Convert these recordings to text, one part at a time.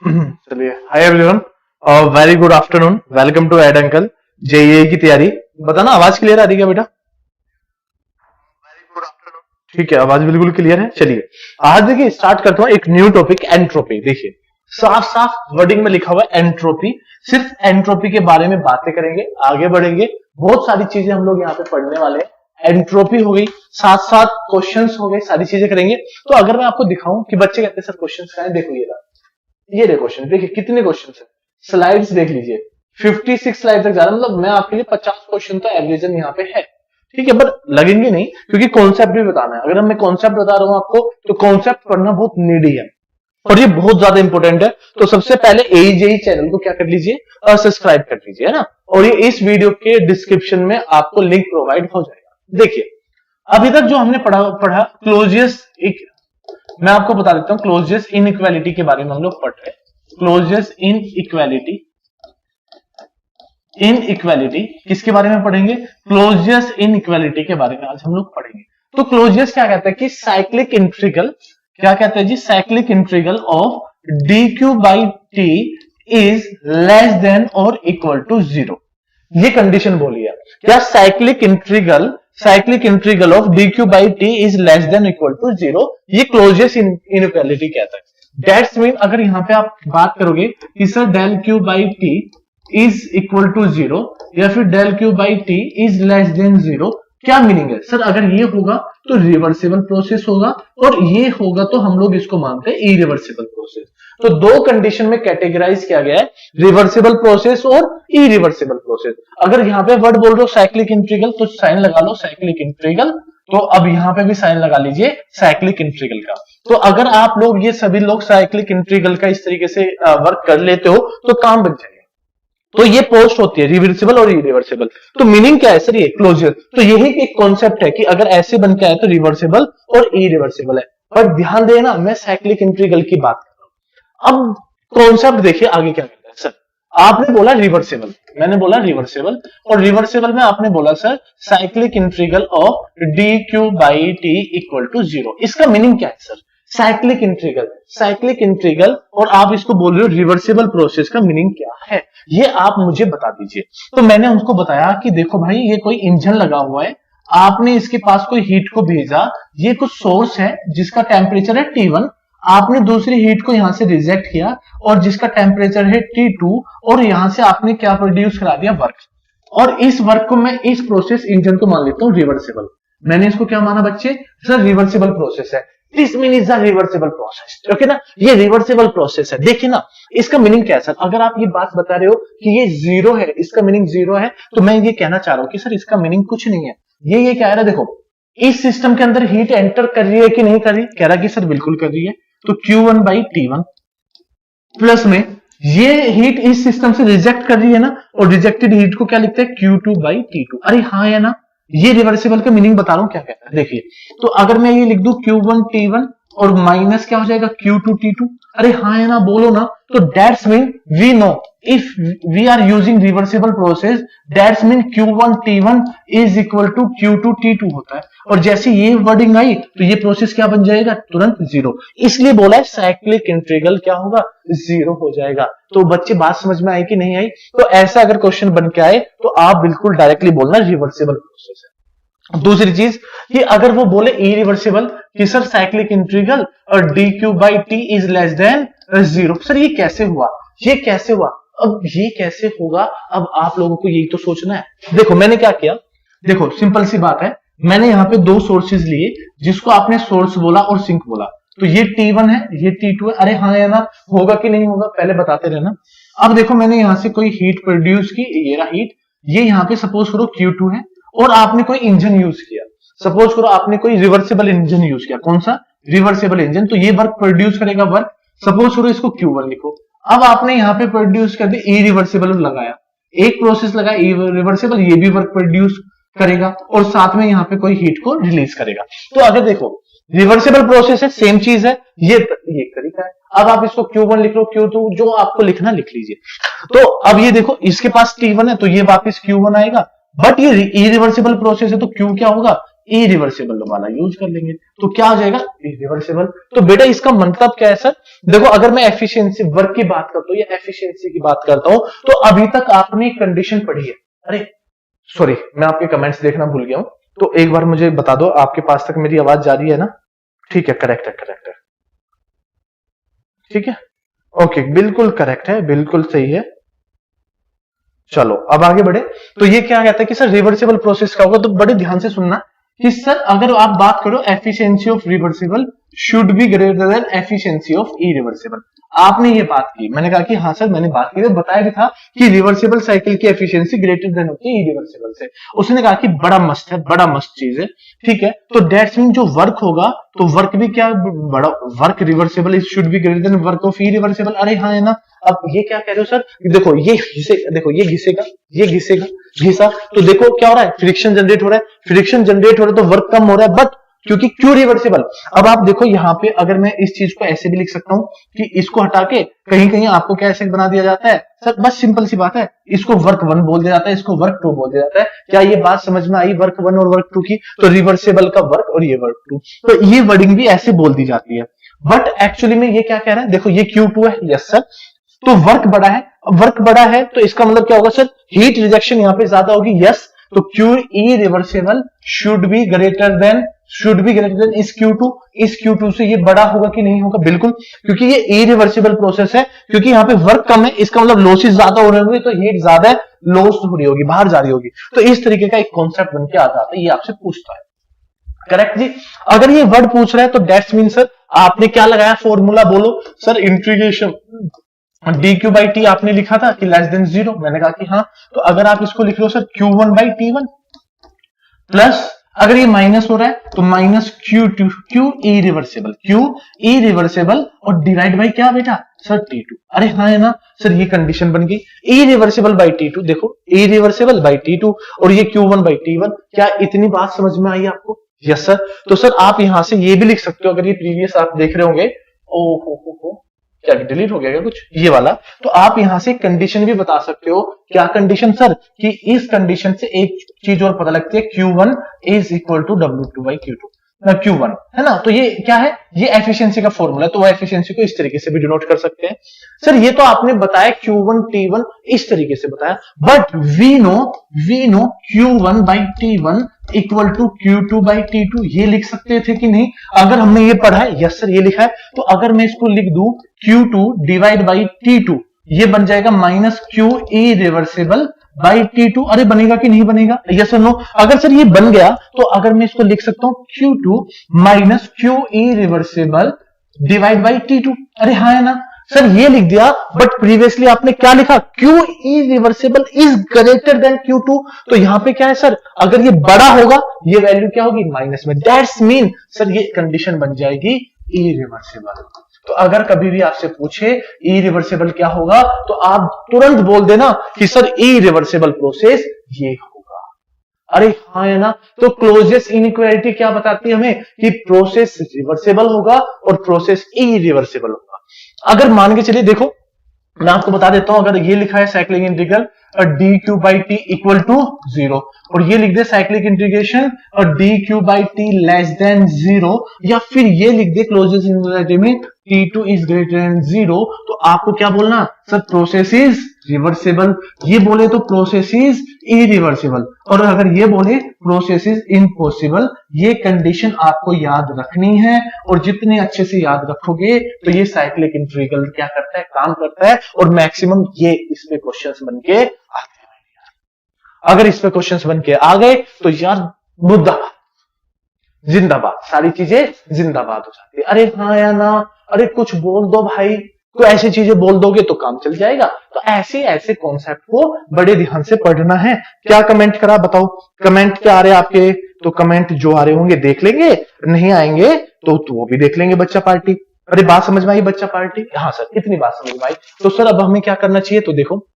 चलिए, hi everyone, very good afternoon, welcome to ed uncle. JEE की तैयारी, बताना आवाज क्लियर आ रही है बेटा? ठीक है, आवाज बिल्कुल क्लियर है। चलिए आज देखिए स्टार्ट करता हूं एक न्यू टॉपिक, एंट्रोपी। देखिए साफ साफ वर्डिंग में लिखा हुआ है एंट्रोपी। सिर्फ एंट्रोपी के बारे में बातें करेंगे, आगे बढ़ेंगे। बहुत सारी चीजें हम लोग यहाँ पे पढ़ने वाले हैं। एंट्रोपी हो गई, साथ साथ क्वेश्चंस हो गए, सारी चीजें करेंगे। तो अगर मैं आपको दिखाऊं कि बच्चे कहते हैं सर क्वेश्चंस क्या है, देखो ये रहे क्वेश्चन। देखिए कितने क्वेश्चन है, स्लाइड्स देख लीजिए, 56 स्लाइड तक जा रहा है। मतलब मैं आपके लिए 50 क्वेश्चन तो एवरेजन यहाँ पे है। ठीक है, बट लगेंगे नहीं क्योंकि कॉन्सेप्ट भी बताना है। अगर मैं कॉन्सेप्ट बता रहा हूं आपको तो कॉन्सेप्ट पढ़ना बहुत नीडी है और ये बहुत ज्यादा इंपॉर्टेंट है। तो सबसे पहले एजेई चैनल को क्या कर लीजिए, सब्सक्राइब कर लीजिए, है ना। और ये इस वीडियो के डिस्क्रिप्शन में आपको लिंक प्रोवाइड हो जाएगा। देखिए अभी तक जो हमने पढ़ा क्लोजियस, मैं आपको बता देता हूं क्लोजियस इनइक्वालिटी के बारे में हम लोग पढ़ रहे हैं। क्लोजियस इनइक्वालिटी किसके बारे में पढ़ेंगे? क्लोजियस इनइक्वालिटी के बारे में आज हम लोग पढ़ेंगे। तो क्लोजियस क्या कहता है कि साइक्लिक इंटीग्रल, क्या कहते हैं जी? Cyclic integral of d Q by T is less than और इक्वल टू 0। ये कंडीशन बोली है क्या? Cyclic integral of d Q by T is less than equal to 0। ये क्लोजियस इनइक्वालिटी कहता है। दैट्स मीन अगर यहां पे आप बात करोगे कि sir del Q by T is equal to 0 या फिर del Q by T is less than 0, क्या मीनिंग है सर? अगर ये होगा तो रिवर्सिबल प्रोसेस होगा और ये होगा तो हम लोग इसको मानते हैं इरिवर्सिबल प्रोसेस। तो दो कंडीशन में कैटेगराइज किया गया है, रिवर्सिबल प्रोसेस और इरिवर्सिबल प्रोसेस। अगर यहाँ पे वर्ड बोल रहे हो साइक्लिक इंटीग्रल तो साइन लगा लो साइक्लिक इंटीग्रल। तो अब यहाँ पे भी साइन लगा लीजिए साइक्लिक इंटीग्रल का। तो अगर आप लोग ये सभी लोग साइक्लिक इंटीग्रल का इस तरीके से वर्क कर लेते हो तो काम बन जाएगा। तो ये पोस्ट होती है रिवर्सिबल और इरिवर्सिबल। तो मीनिंग क्या है सर? ये क्लोजर। तो यही एक कॉन्सेप्ट है कि अगर ऐसे बन के आए तो रिवर्सिबल और इरिवर्सिबल है। पर ध्यान देना, मैं साइक्लिक इंटीग्रल की बात कर रहा हूं। अब कॉन्सेप्ट देखिए आगे क्या कहता है सर। आपने बोला रिवर्सिबल, मैंने बोला रिवर्सिबल, और रिवर्सिबल में आपने बोला sir cyclic integral of d Q by T equal to 0। इसका मीनिंग क्या है सर? साइक्लिक इंटीग्रल और आप इसको बोल रहे हो रिवर्सिबल प्रोसेस का मीनिंग क्या है, ये आप मुझे बता दीजिए। तो मैंने उनको बताया कि देखो भाई ये कोई इंजन लगा हुआ है, आपने इसके पास कोई हीट को भेजा, ये कुछ सोर्स है जिसका टेम्परेचर है T1, आपने दूसरी हीट को यहां से रिजेक्ट किया और जिसका टेम्परेचर है T2 और यहां से आपने क्या प्रोड्यूस करा दिया? वर्क। और इस वर्क को मैं इस प्रोसेस इंजन को मान लेता हूं रिवर्सिबल। मैंने इसको क्या माना बच्चे? सर रिवर्सिबल प्रोसेस है। This mean is the reversible process. Okay ना, ये रिवर्सिबल प्रोसेस है। देखिए ना, इसका मीनिंग क्या है सर? अगर आप ये बात बता रहे हो कि ये 0 है, इसका मीनिंग 0 है, तो मैं ये कहना चाह रहा हूं कि सर इसका मीनिंग कुछ नहीं है। ये कह रहा है, देखो इस सिस्टम के अंदर हीट एंटर कर रही है कि नहीं कर रही? कह रहा है कि सर बिल्कुल कर रही है। तो Q1 बाई T1 प्लस में ये हीट इस सिस्टम से रिजेक्ट कर रही है ना, और रिजेक्टेड हीट को क्या लिखते हैं? Q2 by T2। अरे हाँ है ना, ये रिवर्सिबल का मीनिंग बता रहा हूं क्या कहता है। देखिए तो अगर मैं ये लिख दूं Q1 T1 और माइनस क्या हो जाएगा? Q2 T2। अरे हाँ है ना, बोलो ना। तो that's mean we know if we are using reversible process, that's mean Q1 T1 is equal to Q2 T2 होता है। और जैसे ये वर्डिंग आई तो ये प्रोसेस क्या बन जाएगा? तुरंत 0। इसलिए बोला है साइक्लिक इंटीग्रल क्या होगा? 0 हो जाएगा। तो बच्चे बात समझ में आई कि नहीं आई? तो ऐसा अगर क्वेश्चन बन के आए तो आप बिल्कुल डायरेक्टली बोलना रिवर्सिबल प्रोसेस है। दूसरी चीज कि अगर वो बोले इरिवर्सिबल कि सर साइक्लिक इंटीग्रल और D Q by T is less than 0, sir ये कैसे हुआ? ये कैसे हुआ? अब ये कैसे होगा? अब आप लोगों को यही तो सोचना है। देखो मैंने क्या किया, देखो सिंपल सी बात है, मैंने यहाँ पे दो सोर्सेज लिए, जिसको आपने सोर्स बोला और सिंक बोला। तो ये T1 है, ये T2 है। अरे हाँ है ना, होगा कि नहीं होगा पहले बताते रहना। अब देखो मैंने यहाँ से कोई हीट प्रोड्यूस की, ये रहा हीट, ये यहाँ पे सपोज करो Q2 है, और आपने कोई इंजन यूज किया, सपोज करो आपने कोई रिवर्सिबल इंजन यूज किया। कौन सा? Reversible engine. तो ये वर्क प्रोड्यूस करेगा वर्क, सपोज करो इसको Q1 लिखो। अब आपने यहाँ पे प्रोड्यूस कर दिया, इरिवर्सिबल लगाया, एक प्रोसेस लगाया रिवर्सिबल, ये भी वर्क प्रोड्यूस करेगा और साथ में यहाँ पे कोई हीट को रिलीज करेगा। तो अगर देखो रिवर्सिबल प्रोसेस है, सेम चीज है, ये तरीका है। अब आप इसको Q1 लिख लो, Q2 जो आपको लिखना लिख लीजिए। तो अब ये देखो इसके पास T1 है तो ये वापस Q1 आएगा, बट ये इरिवर्सिबल प्रोसेस है तो Q क्या होगा? इरिवर्सिबल वाला यूज कर लेंगे, तो क्या हो जाएगा इरिवर्सिबल। तो बेटा इसका मतलब क्या है सर, देखो अगर मैं एफिशिएंसी वर्क की बात करता हूं या एफिशिएंसी की बात करता हूं, तो अभी तक आपने एक कंडीशन पढ़ी है। अरे सॉरी, मैं आपके कमेंट्स देखना भूल गया हूं, तो एक बार मुझे बता दो आपके पास तक मेरी आवाज जा रही है ना? ठीक है, करेक्ट है, करेक्ट है, ठीक है, ओके, बिल्कुल करेक्ट है, बिल्कुल सही है। चलो अब आगे बढ़े। तो ये क्या कहता है कि सर रिवर्सिबल प्रोसेस का होगा, तो बड़े ध्यान से सुनना कि सर अगर आप बात करो efficiency of reversible should be greater than efficiency of irreversible. आपने ये बात की, मैंने कहा कि हाँ सर मैंने बात की, बताया भी था कि रिवर्सिबल साइकिल की एफिशिएंसी ग्रेटर देन होती है इरिवर्सिबल से। उसने कहा कि बड़ा मस्त है, बड़ा मस्त चीज है, ठीक है। तो दैट्स मीन जो वर्क होगा, तो वर्क भी क्या बड़ा, work reversible is should be greater than work of irreversible. अरे हाँ है ना। अब ये क्या कह रहे हो सर, देखो ये देखो ये घिसेगा, ये घिसेगा, घिसा, तो देखो क्या हो रहा है, फ्रिक्शन जनरेट हो रहा है, फ्रिक्शन जनरेट हो रहा है तो वर्क कम हो रहा है, बट क्योंकि क्यों रिवर्सिबल। अब आप देखो यहाँ पे अगर मैं इस चीज को ऐसे भी लिख सकता हूं कि इसको हटा के कहीं कहीं आपको क्या ऐसे बना दिया जाता है सर, बस सिंपल सी बात है, इसको वर्क 1 बोल दिया जाता है, इसको वर्क 2 बोल दिया जाता है। क्या ये बात समझ में आई वर्क 1 और वर्क 2 की? तो रिवर्सिबल का वर्क और ये वर्क 2, तो ये वर्डिंग भी ऐसे बोल दी जाती है। बट एक्चुअली में ये क्या कह रहा है, देखो ये Q2 है, यस सर, तो वर्क बड़ा है, वर्क बड़ा है तो इसका मतलब क्या होगा सर, हीट रिजेक्शन यहाँ पे ज्यादा होगी, यस। तो Q irreversible should be greater than इस Q2 से ये बड़ा होगा कि नहीं होगा? बिल्कुल, क्योंकि ये इरिवर्सिबल प्रोसेस है, क्योंकि यहाँ पे वर्क कम है, इसका मतलब लॉसेस ज्यादा हो रहे होंगे, तो हीट ज्यादा है, लॉस हो रही होगी, बाहर जा रही होगी। तो इस तरीके का एक कॉन्सेप्ट बन के आ जाता है, ये आपसे पूछता है। करेक्ट जी। अगर ये वर्ड पूछ रहा है तो दैट्स मीन सर आपने क्या लगाया, फॉर्मूला बोलो sir, integration dq by T आपने लिखा था कि लेस देन 0, मैंने कहा कि हाँ, तो अगर आप इसको लिख लो सर q1 बाई टी1 प्लस, अगर ये माइनस हो रहा है तो माइनस Q2, Q इरिवर्सिबल और डिवाइड बाई क्या बेटा सर T2। अरे हाँ है ना सर, ये कंडीशन बन गई इरिवर्सिबल बाई T2, देखो इरिवर्सिबल बाई T2 और ये Q1 बाई T1। क्या इतनी बात समझ में आई आपको? Yes sir. तो सर आप यहां से ये भी लिख सकते हो, अगर ये प्रीवियस आप देख रहे होंगे, ओ हो क्या डिलीट हो गया क्या कुछ, ये वाला, तो आप यहां से कंडीशन भी बता सकते हो। क्या कंडीशन सर, कि इस कंडीशन से एक चीज और पता लगती है, Q1 is equal to W2 by Q1, है ना। तो ये क्या है, ये एफिशिएंसी का फॉर्मूला है, तो वो एफिशिएंसी को इस तरीके से भी डिनोट कर सकते हैं। सर ये तो आपने बताया Q1 T1 इस तरीके से बताया, but we know Q1 by T1 equal to Q2 by T2, ये लिख सकते थे कि नहीं? अगर हमने ये पढ़ा है, यस सर ये लिखा है, तो अगर मैं इसको लिख दूं Q2 डिवाइड बाई T2, ये बन जाएगा minus Q irreversible by T2। अरे बनेगा कि नहीं बनेगा, यस और नो? अगर सर ये बन गया तो अगर मैं इसको लिख सकता हूं Q2 minus Q irreversible divide by T2। अरे हाँ है ना सर, ये लिख दिया, बट प्रीवियसली आपने क्या लिखा, Q irreversible is greater than Q2, तो यहां पे क्या है सर, अगर ये बड़ा होगा ये वैल्यू क्या होगी, माइनस में। दैट्स मीन सर ये कंडीशन बन जाएगी इरिवर्सिबल। तो अगर कभी भी आपसे पूछे इरिवर्सिबल क्या होगा, तो आप तुरंत बोल देना कि सर इरिवर्सिबल प्रोसेस ये होगा। अरे हाँ है ना। तो क्लोजेस्ट इनइक्वालिटी क्या बताती है हमें, कि प्रोसेस रिवर्सिबल होगा और प्रोसेस इरिवर्सिबल होगा। अगर मान के चलिए, देखो मैं आपको बता देता हूं, अगर ये लिखा है cyclic integral dq by T equal to 0, और ये लिख दे साइक्लिक इंटीग्रेशन और dq by T less than 0, या फिर ये लिख दे क्लोजेस्ट इनइक्वालिटी में T2 इज ग्रेटर देन 0, तो आपको क्या बोलना सर, प्रोसेस इज रिवर्सिबल। ये बोले तो प्रोसेस इज इरिवर्सिबल, और अगर ये बोले प्रोसेस इज इम्पॉसिबल। ये कंडीशन आपको याद रखनी है, और जितने अच्छे से याद रखोगे तो ये साइक्लिक इंटीग्रल क्या करता है, काम करता है, और मैक्सिमम ये इस पे क्वेश्चंस बन के आते हैं। अगर इस पे क्वेश्चंस बन के आ गए तो यार मुद्दाबाद, जिंदाबाद, सारी चीजें जिंदाबाद हो जाती है। अरे हाँ या ना, अरे कुछ बोल दो भाई, तो ऐसी चीजें बोल दोगे तो काम चल जाएगा। तो ऐसे कॉन्सेप्ट को बड़े ध्यान से पढ़ना है। क्या कमेंट करा बताओ, कमेंट क्या आ रहे आपके? तो कमेंट जो आ रहे होंगे देख लेंगे, नहीं आएंगे तो वो भी देख लेंगे बच्चा पार्टी। अरे बात समझ में आई बच्चा पार्टी? हाँ सर, इतनी बात समझ में आई। तो सर अब हमें क्या करना चाहिए, तो देखो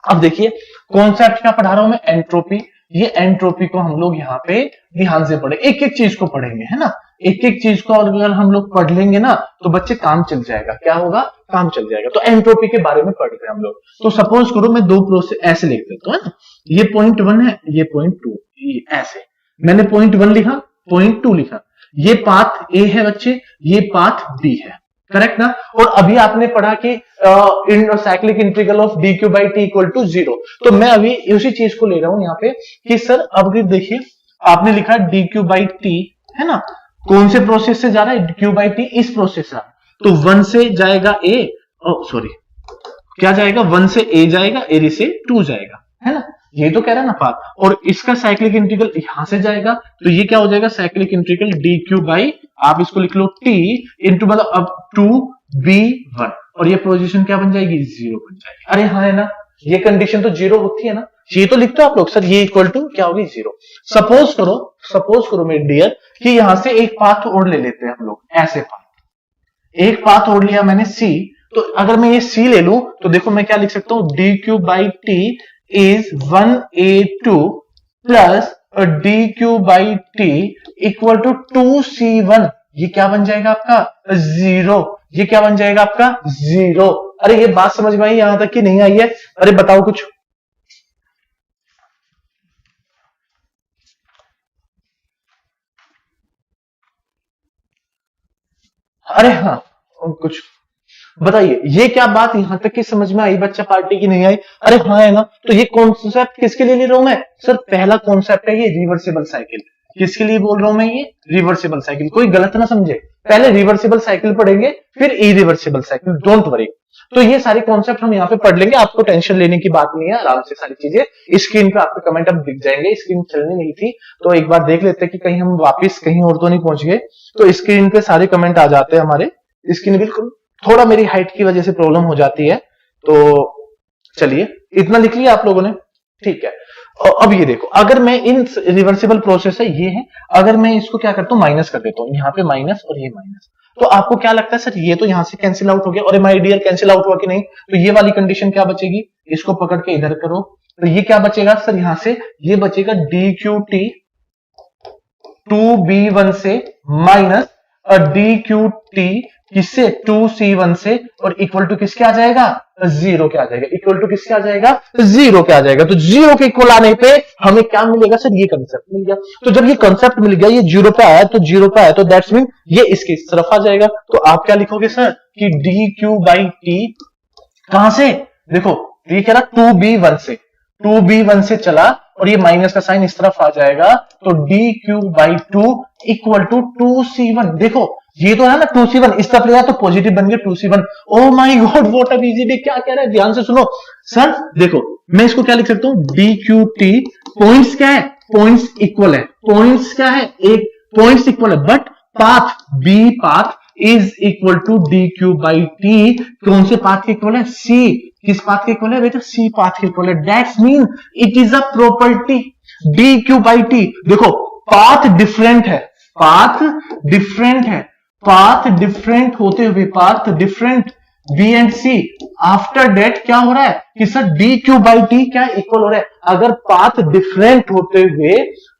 अब देखिए कॉन्सेप्ट क्या पढ़ा रहा हूं मैं, एंट्रोपी। ये एंट्रोपी को हम लोग यहाँ पे ध्यान से पढ़े, एक एक चीज को पढ़ेंगे, है ना। एक एक चीज को अगर हम लोग पढ़ लेंगे ना तो बच्चे काम चल जाएगा। क्या होगा, काम चल जाएगा। तो एंट्रोपी के बारे में पढ़ रहे हैं हम लोग। तो सपोज करो मैं दो प्रोसेस ऐसे लिख देता हूं, है ना, ये पॉइंट 1 है, ये पॉइंट 2, ऐसे मैंने पॉइंट 1 लिखा, पॉइंट 2 लिखा, ये पाथ ए है बच्चे, ये पाथ बी है, करेक्ट ना। और अभी आपने पढ़ा कि इन cyclic integral of d Q by T equal to 0, तो मैं अभी उसी चीज को ले रहा हूं यहाँ पे कि सर अब देखिए आपने लिखा डी क्यू बाई टी है ना, कौन से प्रोसेस से जा रहा है, क्यू बाई टी इस प्रोसेस से, तो 1 से जाएगा ए, सॉरी क्या जाएगा, 1 से ए जाएगा, ए से 2 जाएगा, है ना, ये तो कह रहा है ना पाथ, और इसका साइक्लिक इंटीग्रल यहां से जाएगा, तो ये क्या हो जाएगा, cyclic integral D Q by, आप इसको लिख लो टी इंटू मतलब अब 2b1, और ये पोजीशन क्या बन जाएगी, 0 बन जाएगी। अरे हाँ है ना, ये कंडीशन तो 0 होती है ना, ये तो लिखते हो आप लोग सर, ये इक्वल टू क्या होगी 0। सपोज करो मेरे डियर कि यहां से एक पाथ और ले लेते हैं हम लोग, ऐसे पाथ, एक पाथ और लिया मैंने सी, तो अगर मैं ये सी ले लूं तो देखो मैं क्या लिख सकता हूं, d Q by T is 1a2 plus d Q by T equal to 2c1, ये क्या बन जाएगा आपका 0, ये क्या बन जाएगा आपका 0। अरे ये बात समझ में आई यहां तक कि नहीं आई है, अरे बताओ कुछ, अरे हाँ कुछ बताइए, ये क्या बात यहां तक की समझ में आई बच्चा पार्टी की नहीं आई, अरे हाँ है ना। तो ये कॉन्सेप्ट किसके लिए ले रहा हूं मैं सर, पहला कॉन्सेप्ट है ये रिवर्सिबल साइकिल, किसके लिए बोल रहा हूं मैं, ये रिवर्सिबल साइकिल, कोई गलत ना समझे, पहले रिवर्सिबल साइकिल पढ़ेंगे फिर इरिवर्सिबल साइकिल, डोंट वरी। तो ये सारे कॉन्सेप्ट हम यहाँ पे पढ़ लेंगे, आपको टेंशन लेने की बात नहीं है, आराम से सारी चीजें स्क्रीन पे आपके कमेंट अब दिख जाएंगे, स्क्रीन चलनी नहीं थी तो एक बार देख लेते हैं कि कहीं हम वापस कहीं और तो नहीं पहुंच गए, तो स्क्रीन पे सारे कमेंट आ जाते हैं हमारे, स्क्रीन बिल्कुल, थोड़ा मेरी हाइट की वजह से प्रॉब्लम हो जाती है, तो चलिए इतना लिख लिया आप लोगों ने, ठीक है। और अब ये देखो, अगर मैं इन रिवर्सिबल प्रोसेस है ये है, अगर मैं इसको क्या करता हूं माइनस कर देता हूं, यहाँ पे माइनस और ये माइनस, तो आपको क्या लगता है सर, ये तो यहां से कैंसिल आउट हो गया, और माय डियर कैंसिल आउट हुआ कि नहीं, तो ये वाली कंडीशन क्या बचेगी, इसको पकड़ के इधर करो, तो ये क्या बचेगा सर, यहां से ये बचेगा डी क्यू टी 2b1 से माइनस डी क्यू टी किससे 2c1 से, और इक्वल टू किसके आ जाएगा 0 के आ जाएगा, इक्वल टू किसके आ जाएगा 0 के आ जाएगा, तो 0 के इक्वल आने पे हमें क्या मिलेगा सर, ये कंसेप्ट मिल गया। तो जब ये कंसेप्ट मिल गया, ये 0 पे आया, तो 0 पे आया तो दैट्स मीन ये इसकी तरफ आ जाएगा, तो आप क्या लिखोगे सर कि डी क्यू बाई टी कहां से, देखो ये कह रहा 2b1 से चला, और ये माइनस का साइन इस तरफ आ जाएगा, तो d Q by 2 equal to 2c1, देखो ये तो है ना 2c1, इस तरफ लिया तो पॉजिटिव बन गया 2c1, oh my God what a easy, क्या कह रहा है, ध्यान से सुनो सर, देखो मैं इसको क्या लिख सकता हूं, डी क्यू टी, पॉइंट्स क्या है, पॉइंट्स इक्वल है, पॉइंट्स क्या है, एक पॉइंट्स इक्वल है, but path B path is equal to d Q by T, कौन से पाथ के इक्वल है, सी, किस पाथ के इक्वल है बेटा, सी पाथ के इक्वल है, that's mean it is a property d Q by T. देखो पाथ डिफरेंट है, पाथ डिफरेंट है, पाथ डिफरेंट होते हुए, path different B and C, after that क्या हो रहा है कि sir d Q by T क्या इक्वल हो रहा है, अगर पाथ डिफरेंट होते हुए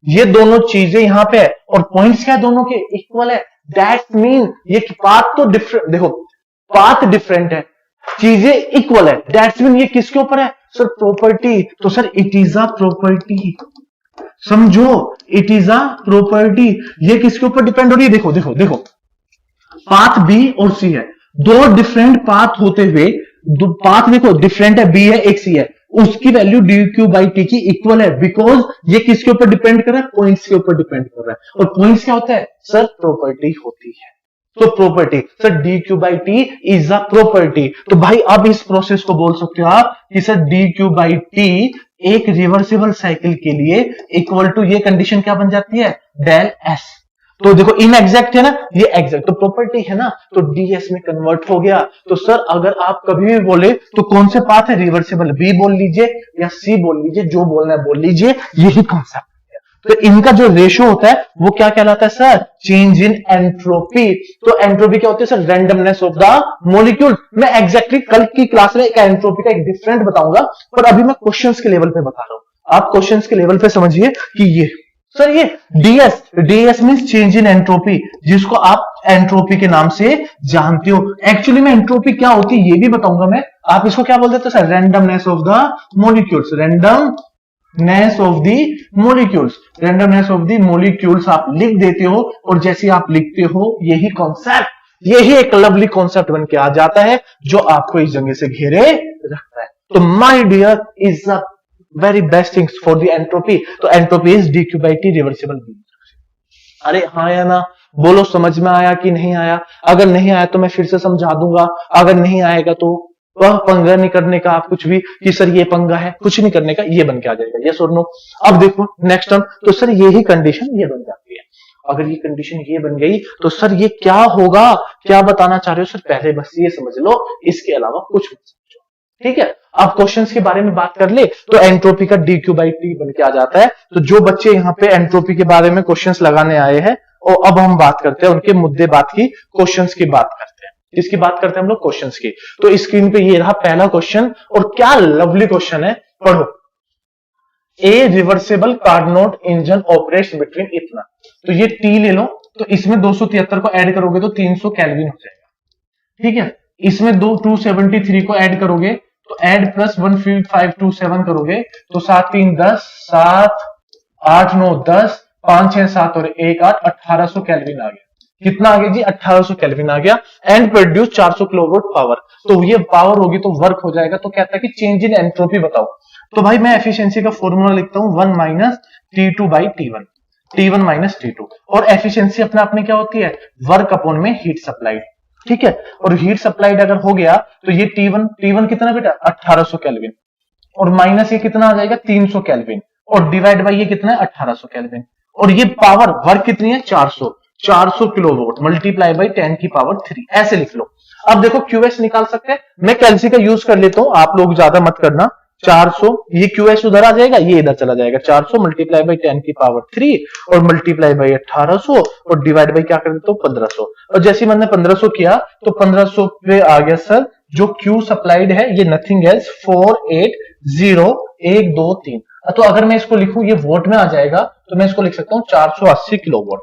ये दोनों चीजें यहां पे है और पॉइंट्स क्या दोनों के इक्वल है, दैट मीन ये पाथ तो डिफरेंट, देखो पाथ डिफरेंट है, चीजें इक्वल है, दैट्स मीन ये किसके ऊपर है सर, प्रॉपर्टी, तो sir it is a property, समझो इट इज अ प्रॉपर्टी, ये किसके ऊपर डिपेंड हो रही है, देखो देखो देखो पाथ बी और सी है, दो डिफरेंट पाथ होते हुए, पाथ देखो डिफरेंट है, बी है एक सी है, उसकी value D Q by T की इक्वल है, बिकॉज ये किसके ऊपर डिपेंड कर रहा है, पॉइंट्स के ऊपर डिपेंड कर रहा है, और पॉइंट्स क्या होता है सर, प्रॉपर्टी होती है, तो property sir d Q by T is a property, तो भाई अब इस प्रोसेस को बोल सकते हो आप कि sir d Q by T एक रिवर्सिबल साइकिल के लिए इक्वल टू ये कंडीशन क्या बन जाती है, डेल एस, तो देखो इनएग्जैक्ट है ना, ये एग्जैक्ट, तो प्रॉपर्टी है ना, तो डीएस में कन्वर्ट हो गया। तो सर अगर आप कभी भी बोले तो कौन से पाथ है रिवर्सिबल, बी बोल लीजिए या सी बोल लीजिए, जो बोलना है बोल लीजिए, यही कॉन्सेप्ट है। तो इनका जो रेशियो होता है वो क्या कहलाता है सर, चेंज इन एंट्रोपी। तो एंट्रोपी क्या होती है sir, randomness of the molecule. मैं एग्जैक्टली कल की क्लास में एक एंट्रोपी का एक डिफरेंट बताऊंगा, पर अभी मैं क्वेश्चंस के लेवल पे बता रहा हूं, आप क्वेश्चंस के लेवल पे समझिए कि ये सर ये DS, DS means change in entropy, जिसको आप एंट्रोपी के नाम से जानते हो। एक्चुअली में एंट्रोपी क्या होती है ये भी बताऊंगा मैं, आप इसको क्या बोल देते हो sir, randomness of the molecules, random randomness of the molecules, randomness of the molecules आप लिख देते हो, और जैसे आप लिखते हो यही कॉन्सेप्ट, यही एक लवली कॉन्सेप्ट बन के आ जाता है जो आपको इस जगह से घेरे रखता है। तो my dear is a very best things for the entropy. तो entropy is d Q by t reversible. अरे हाँ या ना, बोलो समझ में आया कि नहीं आया? अगर नहीं आया तो मैं फिर से समझा दूंगा, अगर नहीं आएगा तो वह पंगा नहीं करने का आप कुछ भी कि सर ये पंगा है, कुछ नहीं करने का, ये बन के आ जाएगा, यस और नो। अब देखो नेक्स्ट टर्म, तो सर यही कंडीशन ये बन जाती है। अगर ये कंडीशन ये बन गई तो सर ये क्या होगा, क्या बताना चाह रहे हो सर? पहले बस ये समझ लो, इसके अलावा कुछ मत समझो, ठीक है। अब क्वेश्चंस के बारे में बात कर ले तो एंट्रोपी का डी क्यू बाई टी बन के आ जाता है। तो जो बच्चे यहाँ पे एंट्रोपी के बारे में क्वेश्चंस लगाने आए हैं, और अब हम बात करते हैं उनके मुद्दे बात की, क्वेश्चंस की बात करते हैं। इसकी बात करते हैं हम लोग क्वेश्चंस की। तो स्क्रीन पे ये रहा पहला क्वेश्चन, और क्या लवली क्वेश्चन है, पढ़ो। ए reversible Carnot engine operates between इतना, तो ये टी ले लो, तो इसमें 273 को ऐड करोगे तो 300 केल्विन हो जाएगा, ठीक है। इसमें 273 को ऐड करोगे तो ऐड प्लस 1527 करोगे तो 7 3 10, 7 8 9 10, 5 6 7 और 1 8, 1800 केल्विन आ गया। कितना आ गया जी? 1800 केल्विन आ गया। एंड प्रोड्यूस 400 किलोवाट पावर, तो ये पावर होगी तो वर्क हो जाएगा। तो कहता है कि चेंज इन एंट्रोपी बताओ। तो भाई मैं एफिशिएंसी का फॉर्मूला लिखता हूं 1 minus T2 by T1, T1 minus T2। और एफिशिएंसी अपने आप में क्या होती है? वर्क अपॉन में हीट सप्लाइड, ठीक है। और हीट सप्लाइड अगर हो गया तो ये T1 कितना बेटा? 1800 केल्विन, और माइनस ये कितना आ जाएगा? 300 केल्विन, और डिवाइड बाई ये कितना है? 1800 केल्विन। और ये पावर वर्क कितनी है? 400 किलोवाट मल्टीप्लाई बाई 10 की पावर 3, ऐसे लिख लो। अब देखो क्यूएस निकाल सकते हैं, मैं कैल्सी का यूज कर लेता हूं, आप लोग ज्यादा मत करना। 400, ये क्यूएस उधर आ जाएगा, ये इधर चला जाएगा। 400 मल्टीप्लाई बाई 10 की पावर 3 और मल्टीप्लाई बाई 1800 और डिवाइड बाई क्या कर देते हो? 1500। और जैसे मैंने 1500 किया तो 1500 पे आ गया सर जो क्यू सप्लाइड है, ये नथिंग एल्स 480123। तो अगर मैं इसको लिखूं, ये वोट में आ जाएगा, तो मैं इसको लिख सकता हूं 480 किलोवाट।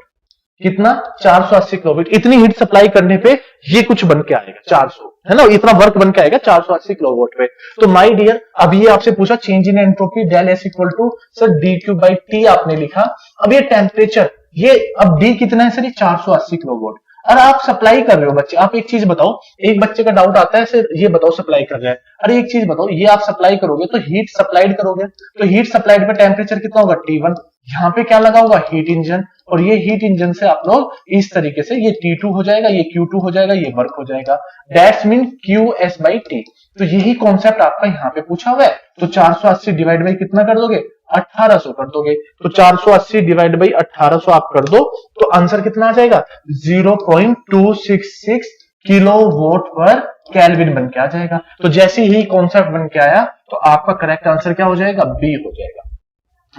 कितना? 480 किलोवाट। इतनी हीट सप्लाई करने पे ये कुछ बन के आएगा 400, है ना, इतना वर्क बन के आएगा 480 किलोवाट पे। तो माय डियर, अब ये आपसे पूछा change in entropy del S equal to sir d Q by T आपने लिखा। अब ये टेम्परेचर, ये अब डी कितना है सर? ये 480 किलोवाट। अरे आप सप्लाई कर रहे हो बच्चे, आप एक चीज बताओ, एक बच्चे का डाउट आता है सर ये बताओ सप्लाई कर रहा है, अरे एक चीज बताओ, ये आप सप्लाई करोगे तो हीट सप्लाइड करोगे, तो हीट सप्लाइड पे टेम्परेचर कितना होगा? T1। यहाँ पे क्या लगा होगा? हीट इंजन, और ये हीट इंजन से आप लोग इस तरीके से ये T2 हो जाएगा, ये Q2 हो जाएगा, ये वर्क हो जाएगा। That's mean QS by T। तो यही कॉन्सेप्ट आपका यहाँ पे पूछा हुआ है। तो 480 डिवाइड बाई कितना कर दोगे? 1800 कर दोगे। तो 480 डिवाइड बाई 1800 आप कर दो तो आंसर कितना आ जाएगा? 0.266 किलोवाट पर केल्विन बन के आ जाएगा। तो जैसे ही कॉन्सेप्ट बन के आया तो आपका करेक्ट आंसर क्या हो जाएगा? बी हो जाएगा।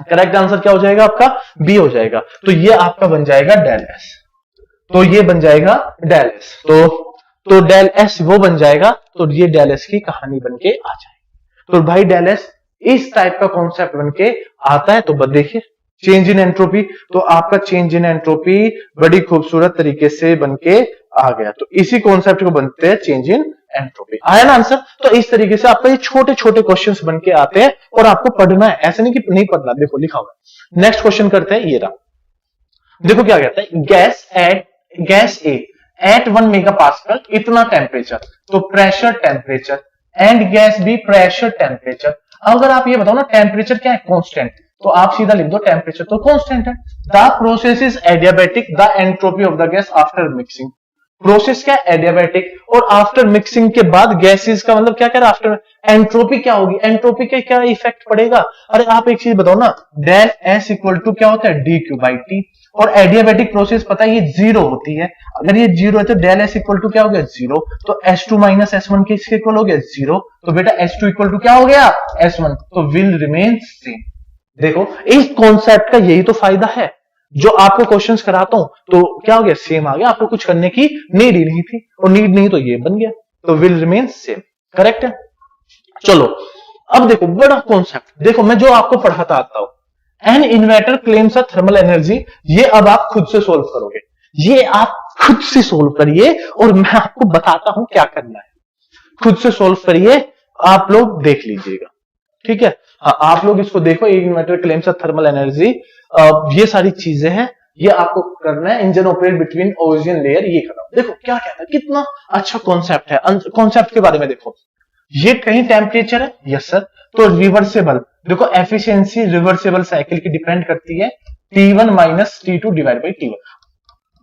करेक्ट आंसर क्या हो जाएगा आपका? बी हो जाएगा। तो ये आपका बन जाएगा डेल एस, तो ये बन जाएगा डेल एस, तो डेल एस वो बन जाएगा। तो ये डेल एस की कहानी बन के आ जाएगी। तो भाई डेल एस इस टाइप का कॉन्सेप्ट बन के आता है। तो देखिए चेंज इन एंट्रोपी, तो आपका चेंज इन एंट्रोपी बड़ी खूबसूरत तरीके से बन के आ गया। तो इसी कॉन्सेप्ट को बनते हैं चेंज इन एंट्रोपी। आया ना आंसर? तो इस तरीके से आपका ये छोटे छोटे क्वेश्चंस बन के आते हैं और आपको पढ़ना है, ऐसे नहीं कि नहीं पढ़ना। देखो लिखा हुआ है। नेक्स्ट क्वेश्चन करते हैं, ये रहा। देखो क्या कहता है, गैस ए एट 1 मेगापास्कल इतना टेम्परेचर, तो pressure temperature, and gas B pressure temperature. अगर आप ये बताओ ना टेम्परेचर क्या है? कांस्टेंट, तो आप सीधा लिख दो टेम्परेचर तो कांस्टेंट है। The process is adiabatic, the entropy of the gas after mixing. Process क्या है? एडियाबैटिक, और आफ्टर मिक्सिंग के बाद गैसेस का मतलब क्या कह रहा है? आफ्टर एंट्रोपी क्या होगी? एंट्रोपी का क्या इफेक्ट पड़ेगा? अरे आप एक चीज बताओ ना, डेल एस इक्वल टू क्या होता है? D Q by T. और एडियाबैटिक प्रोसेस पता है ये जीरो होती है। अगर ये जीरो है तो डेल एस इक्वल टू क्या हो गया? जीरो। तो S2 माइनस S1 के इसके इक्वल हो गया जीरो। तो बेटा S2 इक्वल टू क्या हो गया? S1। तो विल रिमेन सेम। देखो इस कॉन्सेप्ट का यही तो फायदा है, जो आपको क्वेश्चंस कराता हूं तो क्या हो गया? सेम आ गया। आपको कुछ करने की नीड ही नहीं थी, और नीड नहीं तो ये बन गया। तो विल रिमेन सेम, करेक्ट है। चलो अब देखो बड़ा कॉन्सेप्ट, देखो मैं जो आपको पढ़ाता आता हूं, an inverter claims a thermal energy, ये अब आप खुद से सोल्व करोगे, ये आप खुद से सोल्व करिए और मैं आपको बताता हूं क्या करना है। खुद से सोल्व करिए, आप लोग देख लीजिएगा। ठीक है। हाँ, आप लोग इसको देखो, एक inverter claims a thermal energy, ये सारी चीजें हैं, ये आपको करना है। Engine operate between ozone layer, ये करना। देखो क्या कहता है, कितना अच्छा कॉन्सेप्ट है। कॉन्सेप्ट के बारे में देखो, ये कहीं टेम्परेचर है, यस सर, तो रिवर्सेबल, देखो एफिशिएंसी रिवर्सेबल साइकिल की डिपेंड करती है T1 minus T2 divide by T1।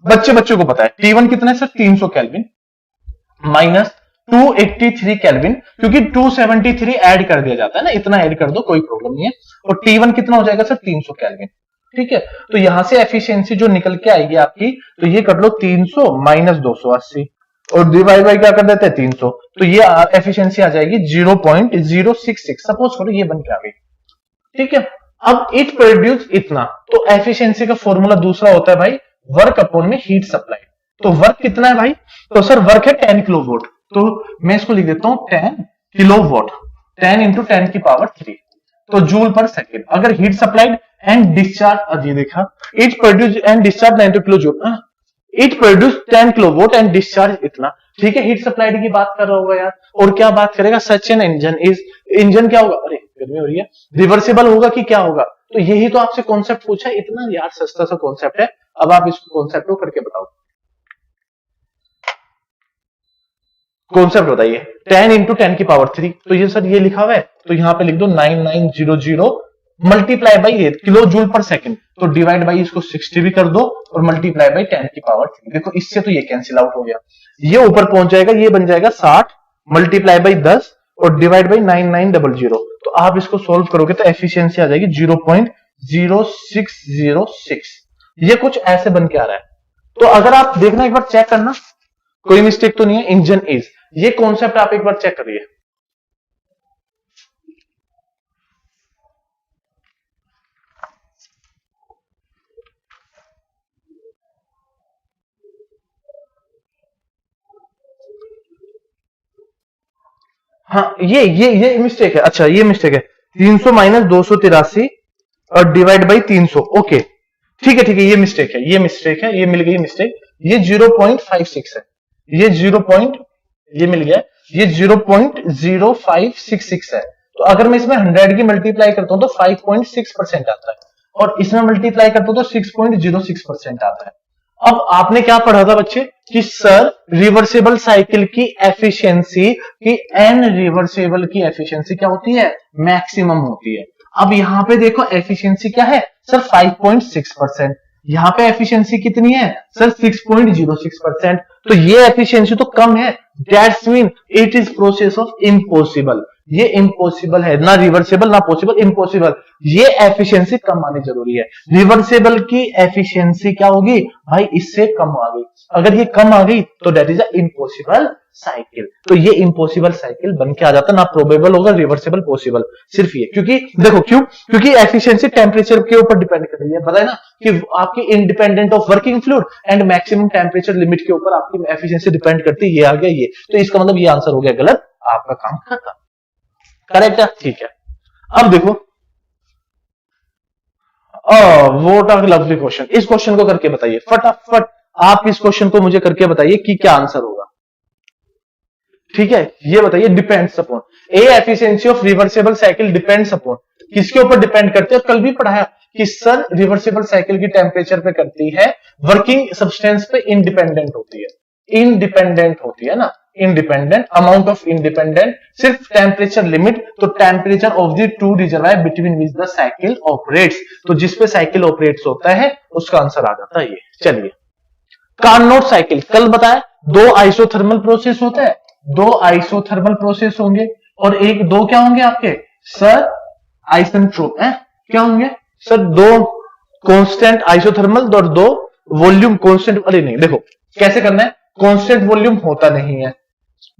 बच्चों को पता है T1 कितना है सर, 300 केल्विन माइनस 283 केल्विन, क्योंकि 273 ऐड कर दिया जाता है ना, इतना ऐड कर दो कोई प्रॉब्लम नहीं है। और T1 कितना हो जाएगा सर, 300 केल्विन। ठीक है, तो यहां से एफिशिएंसी जो निकल के आएगी आपकी, तो ये कर लो 300 माइनस 280 और डिवाइड बाई क्या कर देते हैं 300, तो ये एफिशिएंसी आ जाएगी 0.066। सपोज करो ये बन के आ गई। ठीक है, अब इट प्रोड्यूस इतना, तो एफिशिएंसी का फॉर्मूला दूसरा होता है भाई वर्क अपॉन में हीट सप्लाई। तो वर्क कितना है भाई, तो सर वर्क है 10 किलोवाट, तो मैं इसको लिख देता हूं 10 किलोवाट, 10 इंटू 10 की पावर 3, तो जूल पर सेकेंड। अगर हीट सप्लाइड एंड डिस्चार्ज, ये देखा, it produce and discharge 92 kilo joule, it produce 10 kilowatt and discharge इतना। ठीक है, हीट सप्लाइड की बात कर रहा होगा यार, और क्या बात करेगा, such an engine is, engine क्या होगा, अरे गर्मी हो रही है, रिवर्सिबल होगा कि क्या होगा, तो यही तो आपसे कॉन्सेप्ट पूछा। इतना यार सस्ता सा कॉन्सेप्ट है, अब आप इस कॉन्सेप्ट को करके बताओ। कॉन्सेप्ट बताइए, 10 इंटू 10 की पावर 3, तो ये सर ये लिखा हुआ है, तो यहां पे लिख दो 9900 मल्टीप्लाई बाई 8 किलो जूल पर सेकंड, तो डिवाइड बाई इसको 60 भी कर दो और मल्टीप्लाई बाई 10 की पावर 3। देखो इससे तो ये कैंसिल आउट हो गया, ये ऊपर पहुंच जाएगा, ये बन जाएगा 60 मल्टीप्लाई बाई 10 और डिवाइड बाई 9900। तो आप इसको सोल्व करोगे तो एफिशिएंसी आ जाएगी 0.0606। ये कुछ ऐसे बन के आ रहा है। तो अगर आप देखना, एक बार चेक करना, कोई मिस्टेक तो नहीं है, इंजन इज, ये कॉन्सेप्ट आप एक बार चेक करिए। हाँ, ये मिस्टेक है, अच्छा ये मिस्टेक है, 300 माइनस 283 और डिवाइड बाई 300। ओके ठीक है, ये मिस्टेक है, ये मिल गई मिस्टेक, ये 0.56 है, ये 0. ये मिल गया, ये 0.0566 है। तो अगर मैं इसमें 100 की मल्टीप्लाई करता हूं तो 5.6% आता है, और इसमें मल्टीप्लाई करता हूं तो 6.06% आता है। अब आपने क्या पढ़ा था बच्चे कि सर रिवर्सिबल साइकिल की एफिशिएंसी की, एन रिवर्सिबल की एफिशिएंसी क्या होती है, मैक्सिमम होती है। अब यहां पे देखो एफिशिएंसी क्या है सर, 5.6%, यहां पे एफिशिएंसी कितनी है सर, 6.06%, तो ये एफिशिएंसी तो कम है, that's mean it is process of impossible. ये इम्पॉसिबल है, ना रिवर्सिबल ना पॉसिबल, इम्पॉसिबल। ये एफिशिएंसी कम आनी जरूरी है। रिवर्सिबल की एफिशिएंसी क्या होगी भाई, इससे कम आ गई, अगर ये कम आ गई तो that is a impossible cycle. तो ये इम्पॉसिबल साइकिल बन के आ जाता, ना प्रोबेबल होगा, रिवर्सिबल पॉसिबल, सिर्फ ये। क्योंकि देखो क्योंकि एफिशिएंसी टेम्परेचर के ऊपर डिपेंड कर रही है, पता है ना कि आपकी independent of working fluid and maximum temperature limit के ऊपर आपकी एफिशिएंसी डिपेंड करती है। ये आ गया ये, तो इसका मतलब ये आंसर हो गया गलत, आपका काम खत्म। करेक्ट है, ठीक है। अब देखो, व्हाट आर लवली क्वेश्चन, इस क्वेश्चन को करके बताइए फटाफट, आप इस क्वेश्चन को मुझे करके बताइए कि क्या आंसर होगा। ठीक है, ये बताइए, depends upon, A efficiency of reversible cycle depends upon, किसके ऊपर डिपेंड करती है, कल भी पढ़ाया कि सर रिवर्सिबल साइकिल की टेम्परेचर पे करती है, वर्किंग सब्सटेंस पे इंडिपेंडेंट होती है, इंडिपेंडेंट होती है ना, इंडिपेंडेंट, अमाउंट ऑफ इंडिपेंडेंट, सिर्फ टेम्परेचर लिमिट, तो temperature of the two reservoir between which the cycle operates, तो जिसपे साइकिल ऑपरेट्स होता है उसका आंसर आ जाता है ये। चलिए, कार्नोट साइकिल कल बताया, दो आइसोथर्मल प्रोसेस होता है, दो आइसोथर्मल प्रोसेस होंगे और एक दो क्या होंगे आपके सर, आइसेंट्रोप है, क्या होंगे सर, दो कांस्टेंट आइसोथर्मल और दो वॉल्यूम कांस्टेंट। अरे नहीं, देखो कैसे करना है, कांस्टेंट वॉल्यूम होता नहीं है,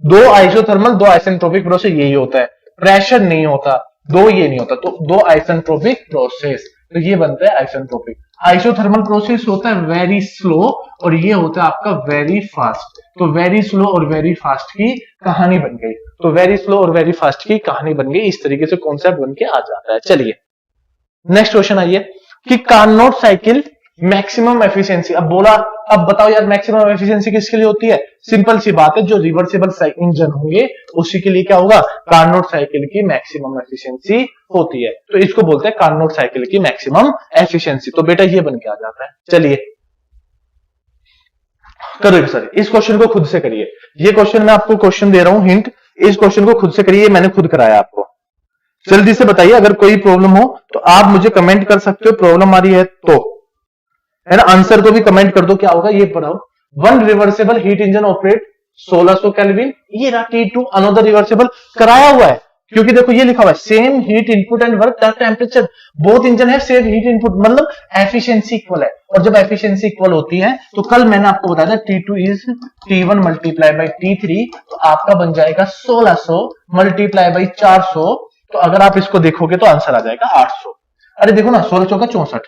दो आइसोथर्मल दो आइसेंट्रोपिक प्रोसेस यही होता है, प्रेशर नहीं होता, दो ये नहीं होता, तो दो आइसेंट्रोपिक प्रोसेस, तो ये बनता है आइसेंट्रोपिक। आइसोथर्मल प्रोसेस होता है वेरी स्लो और ये होता है आपका वेरी फास्ट, तो वेरी स्लो और वेरी फास्ट की कहानी बन गई, तो वेरी स्लो और वेरी फास्ट की कहानी बन गई, इस तरीके से कॉन्सेप्ट बन के आ जाता है। चलिए नेक्स्ट क्वेश्चन आइए कि कार्नोट साइकिल मैक्सिमम एफिशिएंसी। अब बोला, अब बताओ यार मैक्सिमम एफिशिएंसी किसके लिए होती है? सिंपल सी बात है, जो रिवर्सिबल इंजन होंगे उसी के लिए क्या होगा? कार्नोट साइकिल की मैक्सिमम एफिशिएंसी होती है। तो इसको बोलते हैं कार्नोट साइकिल की मैक्सिमम एफिशिएंसी। तो बेटा ये बन के आ जाता है। चलिए करो सर, इस क्वेश्चन को खुद से करिए। ये क्वेश्चन मैं आपको क्वेश्चन दे रहा हूं, हिंट, इस क्वेश्चन को खुद से करिए, मैंने खुद कराया आपको। जल्दी से बताइए, अगर कोई प्रॉब्लम हो तो आप मुझे कमेंट कर सकते हो, प्रॉब्लम आ रही है तो, है ना। आंसर को भी कमेंट कर दो, क्या होगा ये पढ़ाओ। One reversible heat engine operate 1600 kelvin, ये रहा T2 अनदर रिवर्सिबल, कराया हुआ है क्योंकि देखो ये लिखा हुआ है same heat input and work that temperature, both engine है सेम हीट इनपुट, मतलब एफिशिएंसी इक्वल है। और जब एफिशिएंसी इक्वल होती है तो कल मैंने आपको बताया था T2 is T1 multiply by T3, तो आपका बन जाएगा 1600 मल्टीप्लाई बाई 400। तो अगर आप इसको देखोगे तो आंसर आ जाएगा 800। अरे देखो ना, 16 चौका 64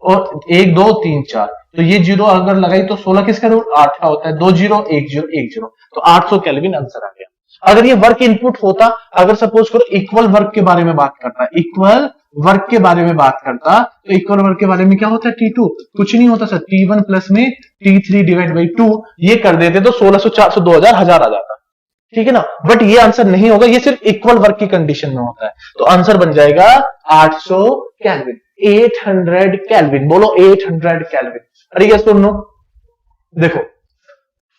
और 1 2 3 4, तो ये जीरो अगर लगाई तो 16 किसका रूट 8 का होता है, 2 0 1 0 1 0, तो 800 केल्विन आंसर आ गया। अगर ये वर्क इनपुट होता, अगर सपोज करो इक्वल वर्क के बारे में बात करता, इक्वल वर्क के बारे में बात करता, तो इक्वल वर्क के बारे में क्या होता है? T2 कुछ नहीं होता सर, T1 प्लस में T3 डिवाइड बाई 2, ये कर देते तो 1600 400 2000 1000 आ जाता, ठीक है ना। बट ये आंसर नहीं होगा, ये सिर्फ इक्वल वर्क की कंडीशन में होता है। तो आंसर बन जाएगा 800 केल्विन, 800 केल्विन, बोलो 800 केल्विन। अरे ये सुनो, देखो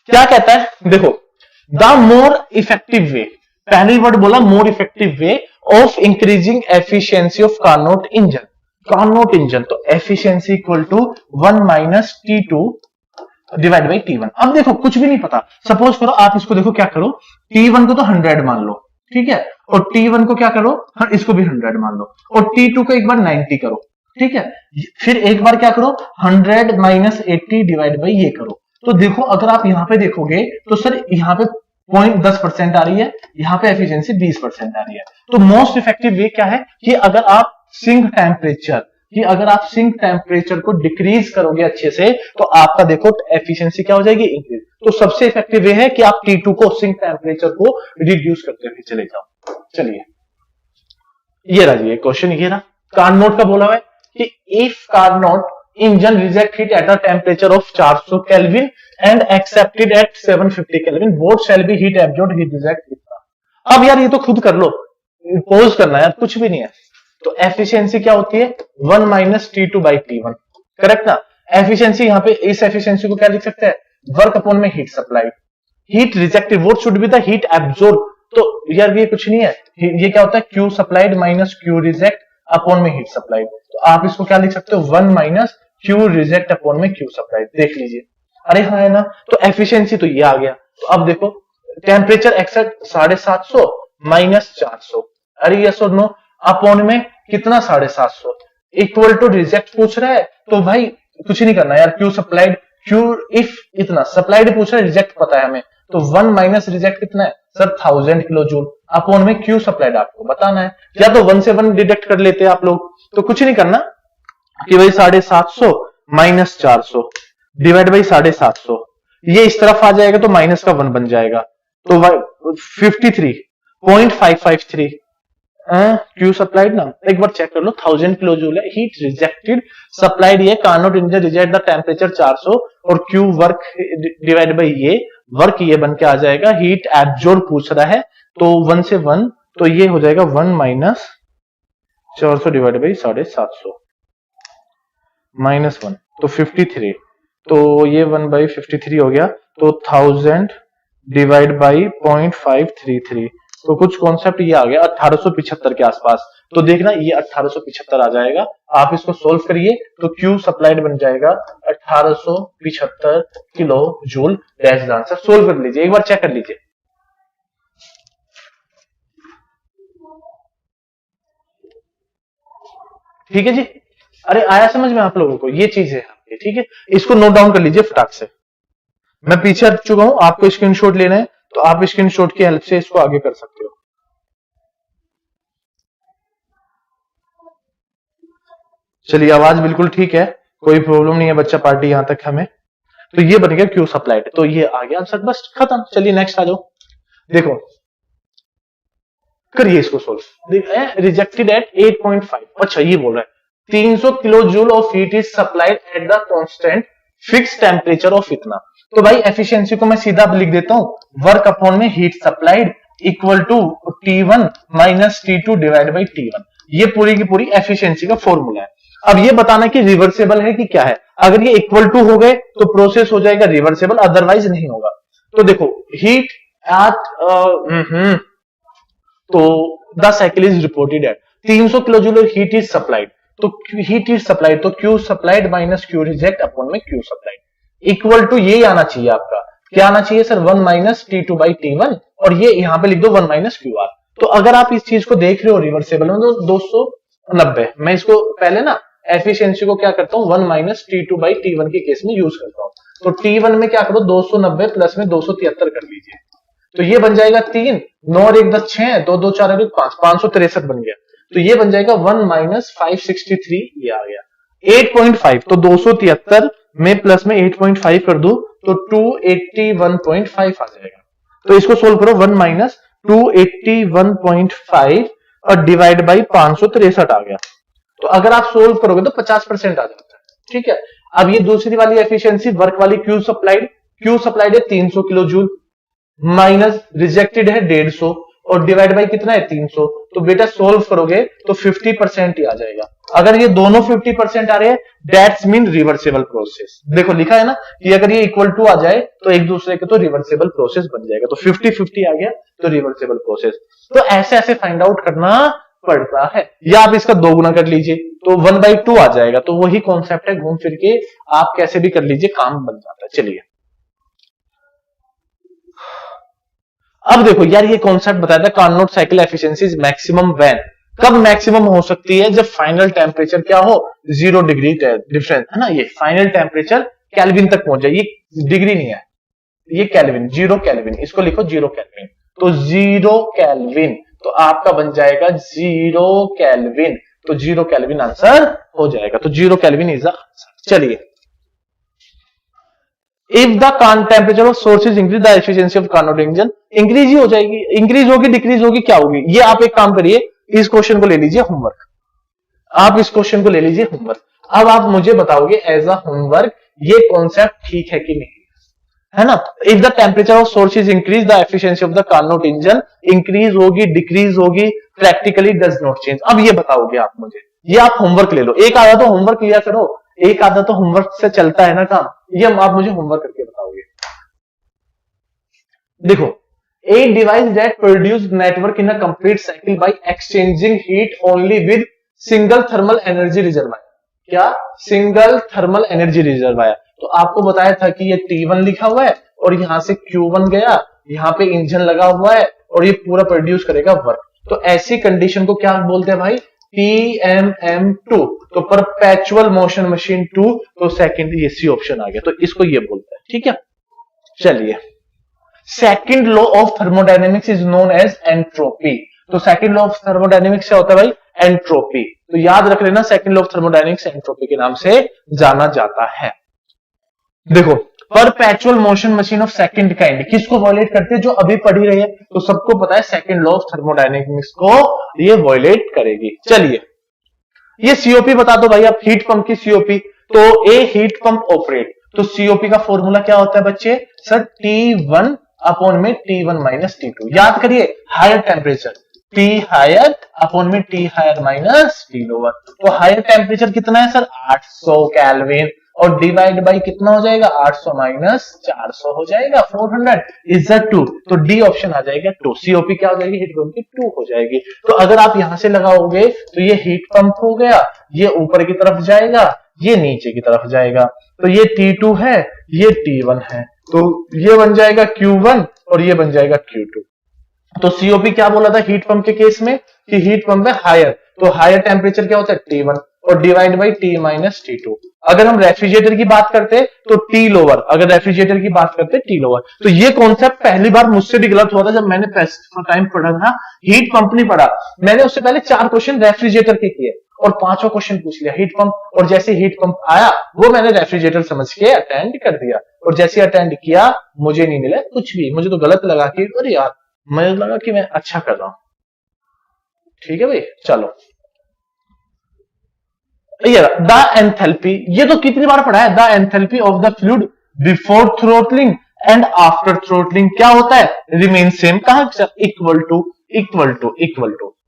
क्या कहता है, देखो द मोर इफेक्टिव वे, पहली वर्ड बोला more effective way of increasing efficiency of Carnot engine, Carnot engine, तो efficiency equal to 1 minus T2 divide by T1। अब देखो कुछ भी नहीं पता, सपोज करो आप इसको देखो, क्या करो, T1 को तो 100 मान लो, ठीक है, और T1 को क्या करो, इसको भी 100 मान लो, और T2 को एक बार 90 करो, ठीक है, फिर एक बार क्या करो 100 माइनस 80 डिवाइड बाई ये करो। तो देखो अगर आप यहां पे देखोगे तो सर यहां पे 0.10% आ रही है, यहां पे एफिशिएंसी 20% आ रही है। तो मोस्ट इफेक्टिव वे क्या है कि अगर आप सिंक टेम्परेचर को डिक्रीज करोगे अच्छे से, तो आपका देखो एफिशिएंसी क्या हो जाएगी, इंक्रीज। तो सबसे इफेक्टिव वे है कि आप T2 को, सिंक टेम्परेचर को रिड्यूस करते हुए चले जाओ। चलिए ये रहा जी क्वेश्चन, ये रहा कार्नोट का बोला हुआ है कि if Carnot engine reject heat at a temperature of 400 kelvin and accepted eight 750 kelvin, both shall be heat absorbed heat reject. अब यार ये तो खुद कर लो, पोज करना है यार, कुछ भी नहीं है। तो एफिशिएंसी क्या होती है 1 minus T2 by T1, correct ना। एफिशिएंसी यहाँ पे, इस एफिशिएंसी को क्या लिख सकते हैं, वर्क अपॉन में heat supplied, heat rejected what should be the heat absorb. तो यार ये कुछ नहीं है, ये क्या होता है Q supplied minus Q reject upon में हीट सप्लाइड। तो आप इसको क्या लिख सकते हो 1 माइनस Q रिजेक्ट अपॉन में Q सप्लाइड, देख लीजिए। अरे हाँ है ना, तो एफिशिएंसी तो ये आ गया। तो अब देखो टेम्परेचर एक्सेट 750 माइनस 400, अरे यस और नो, अपॉन में कितना 750 इक्वल टू रिजेक्ट पूछ रहा है, तो भाई कुछ नहीं करना यार, Q सप्लाइड, Q इफ इतना सप्लाइड पूछ रहा है, रिजेक्ट पता है हमें, तो 1 माइनस रिजेक्ट कितना है सर 1000 किलो जूल, अपॉन में Q सप्लाइड आपको बताना है, या तो 1 से 1 डिडक्ट कर लेते हैं आप लोग। तो कुछ नहीं करना कि भाई 750 माइनस 400 डिवाइड बाई 750, ये इस तरफ आ जाएगा तो माइनस का 1 बन जाएगा, तो 53.553 Q सप्लाइड ना, एक बार चेक कर लो, 1000 किलो जूल है, हीट रिजेक्टेड सप्लाइड ये Carnot engine reject the temperature 400, और Q वर्क डिवाइड बाई ये वर्क, ये बन के आ जाएगा, हीट एब्जॉर्ब पूछ रहा है, तो 1 से 1, तो ये हो जाएगा 1 माइनस 400 डिवाइड बाई 750 माइनस 1, तो 53, तो ये 1 बाई 53 हो गया, तो 1000 डिवाइड बाई 0.533, तो कुछ कॉन्सेप्ट ये आ गया 1875 के आसपास। तो देखना ये 1875 आ जाएगा, आप इसको सोल्व करिए तो Q सप्लाइड बन जाएगा 1875 kilo joule, that's the answer. Solve कर लीजिए, एक बार चेक कर लीजिए। ठीक है जी, अरे आया समझ में आप लोगों को, ये चीज है आपकी, ठीक है, इसको नोट डाउन कर लीजिए फटाक से। मैं पीछे हट चुका हूं, आपको स्क्रीनशॉट लेना है तो आप स्क्रीनशॉट की हेल्प से इसको आगे कर सकते हो। चलिए आवाज बिल्कुल ठीक है, कोई प्रॉब्लम नहीं है बच्चा पार्टी यहां तक हमें। तो ये बन गया Q सप्लाइड, तो ये आ गया आंसर, बस खत्म। चलिए नेक्स्ट आ जाओ, देखो करिए इसको सोल्व। रिजेक्टेड एट 8.5, अच्छा ये बोल रहा है 300 kilo joule of heat is supplied at the constant fix temperature of इतना। तो भाई एफिशिएंसी को मैं सीधा लिख देता हूं, वर्क अपॉन में heat supplied equal to T1 minus T2 divide by T1। ये पूरी की पूरी एफिशिएंसी का फॉर्मूला है। अब ये बताना कि रिवर्सेबल है कि क्या है। अगर ये इक्वल टू हो गए तो प्रोसेस हो जाएगा रिवर्सेबल, अदरवाइज नहीं होगा। तो देखो heat at to the cycle is reported at 300 kilo joule heat is supplied, तो हीट इज सप्लाइड तो Q supplied minus Q reject upon में क्यू सप्लाइड इक्वल टू ये आना चाहिए आपका, क्या आना चाहिए sir 1 minus T2 by T1, और ये यहां पे लिख दो 1 माइनस क्यू आर। तो अगर आप इस चीज को देख रहे हो रिवर्सेबल में तो 290, मैं इसको पहले ना एफिशिएंसी को क्या करता हूं 1 माइनस T2 बाई T1 के केस में यूज करता हूं। तो T1 में क्या करो 290 प्लस में 273 कर लीजिए, तो ये बन जाएगा 3, 9 और 1 10 6, 2 2 4 1 5, 563 बन गया। तो ये बन जाएगा 1 माइनस 563, ये आ गया 8.5। तो 273 में प्लस में 8.5 कर दो तो 281.5 आ जाएगा। तो इसको सोल्व करो 1 माइनस 281.5 और डिवाइड बाई 563 आ गया। तो अगर आप सोल्व करोगे तो 50% आ जाता है। ठीक है, अब ये दूसरी वाली एफिशिएंसी वर्क वाली क्यू सप्लाइड है 300 किलो जूल माइनस रिजेक्टेड है 150 और डिवाइड बाई कितना है 300। तो बेटा सोल्व करोगे तो 50% ही आ जाएगा। अगर ये दोनों 50% आ रहे हैं दैट्स मीन रिवर्सेबल प्रोसेस। देखो लिखा है ना कि अगर ये इक्वल टू आ जाए तो एक दूसरे के तो रिवर्सेबल प्रोसेस बन जाएगा। तो 50-50 आ गया तो रिवर्सेबल प्रोसेस। तो ऐसे ऐसे फाइंड आउट करना पड़ता है, या आप इसका 2 गुना कर लीजिए तो 1/2 आ जाएगा। तो वही कॉन्सेप्ट है, घूम फिर के आप कैसे भी कर लीजिए काम बन जाता है। चलिए अब देखो यार ये कॉन्सेप्ट बताया था Carnot cycle efficiency is maximum when, कब मैक्सिमम हो सकती है जब फाइनल टेम्परेचर क्या हो 0 डिग्री डिफरेंस है ना, ये फाइनल टेम्परेचर केल्विन तक पहुंच जाए, ये डिग्री नहीं है ये केल्विन, 0 केल्विन, इसको लिखो 0 केल्विन। तो 0 केल्विन तो आपका बन जाएगा 0 केल्विन, तो 0 केल्विन आंसर हो जाएगा। तो 0 केल्विन इज द आंसर। चलिए if the temperature of source is increase the efficiency of Carnot engine increase ही हो जाएगी, इंक्रीज होगी डिक्रीज होगी क्या होगी। ये आप एक काम करिए इस क्वेश्चन को ले लीजिए होमवर्क, आप इस क्वेश्चन को ले लीजिए होमवर्क। अब आप मुझे बताओगे एज अ होमवर्क ये कॉन्सेप्ट ठीक है कि नहीं, है ना। If the temperature of source is increase the efficiency of the Carnot engine increase होगी डिक्रीज होगी प्रैक्टिकली डज नॉट चेंज। अब ये बताओगे आप मुझे, ये आप होमवर्क ले लो, एक आधा तो होमवर्क लिया करो, एक आधा तो होमवर्क से चलता है ना काम, ये आप मुझे होमवर्क करके बताओगे। देखो a device that produce network in a complete cycle by exchanging heat only with single thermal energy reservoir, क्या सिंगल थर्मल एनर्जी रिजर्वायर। तो आपको बताया था कि ये T1 लिखा हुआ है और यहां से Q1 गया, यहां पे इंजन लगा हुआ है और ये पूरा प्रोड्यूस करेगा वर्क। तो ऐसी कंडीशन को क्या बोलते हैं भाई PMM2, तो परपेचुअल मोशन मशीन 2। तो सेकंड ये सी ऑप्शन आ गया, तो इसको ये बोलते हैं। ठीक है चलिए second law of thermodynamics is known as entropy. तो सेकंड लॉ ऑफ थर्मोडायनेमिक्स क्या होता है भाई एंट्रोपी। तो याद रख लेना second law of thermodynamics entropy के नाम से जाना जाता है। देखो perpetual motion machine of second kind किसको वायलेट करते हैं, जो अभी पढ़ी रही है। तो सबको पता है सेकंड लॉ ऑफ थर्मोडायनेमिक्स को ये वायलेट करेगी। चलिए ये सीओपी बता दो भाई आप, हीट पंप की सीओपी। तो ए हीट पंप ऑपरेट, तो सीओपी का फॉर्मूला क्या होता है बच्चे सर T1 अपॉन में T1 माइनस T2। याद करिए higher temperature T higher upon में T higher minus T lower. तो हायर टेम्परेचर कितना है सर 800 केल्विन और डिवाइड बाई कितना हो जाएगा 800 माइनस 400 हो जाएगा 400 इज द 2। तो डी ऑप्शन आ जाएगा 2। सीओपी क्या हो जाएगी हीट पंप की 2 हो जाएगी। तो अगर आप यहां से लगाओगे तो ये हीट पंप हो गया, ये ऊपर की तरफ जाएगा, ये नीचे की तरफ जाएगा। तो ये T2 है ये T1 है, तो ये बन जाएगा Q1 और ये बन जाएगा Q2। तो सीओपी क्या बोला था हीट पंप के केस में कि हीट पंप है हायर, तो हायर टेम्परेचर क्या होता है T1 और divide by T minus T2। अगर हम रेफ्रिजरेटर की बात करते तो T लोअर, अगर रेफ्रिजरेटर की बात करते T लोअर। तो ये कॉन्सेप्ट पहली बार मुझसे भी गलत हुआ था जब मैंने टाइम पढ़ा था, हीट पंप नहीं पढ़ा मैंने, उससे पहले 4 क्वेश्चन रेफ्रिजरेटर के किए और 5वां क्वेश्चन पूछ लिया हीट पंप, और जैसे हीट पंप आया वो मैंने रेफ्रिजरेटर समझ के अटेंड कर दिया, और जैसे अटेंड किया मुझे नहीं मिला कुछ भी, मुझे तो गलत लगा कि अरे यार मुझे लगा कि मैं अच्छा कर रहा हूं। ठीक है भाई चलो ये द एंथैल्पी, ये तो कितनी बार पढ़ा है, the enthalpy of the fluid before throttling and after throttling क्या होता है, रिमेन सेम, कहा equal to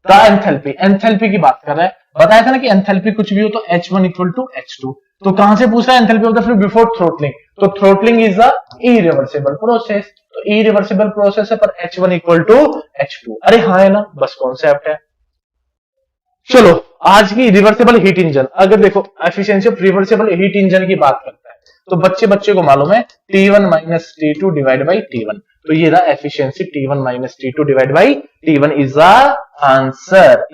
the enthalpy, enthalpy की बात कर रहा है, बताया था ना कि एंथैल्पी कुछ भी हो तो H1 इक्वल टू H2, तो कहां से पूछ रहा है enthalpy of the fluid before throttling, तो throttling is a irreversible process, तो इरिवर्सिबल प्रोसेस है पर H1 इक्वल टू H2, अरे हाँ है ना, बस कॉन्सेप्ट है। चलो आज की रिवर्सिबल हीट इंजन, अगर देखो efficiency of reversible heat engine की बात करता है तो बच्चे को मालूम है T1 minus T2 divide by T1, तो ये रहा efficiency T1 minus T2 divide by T1 is a answer,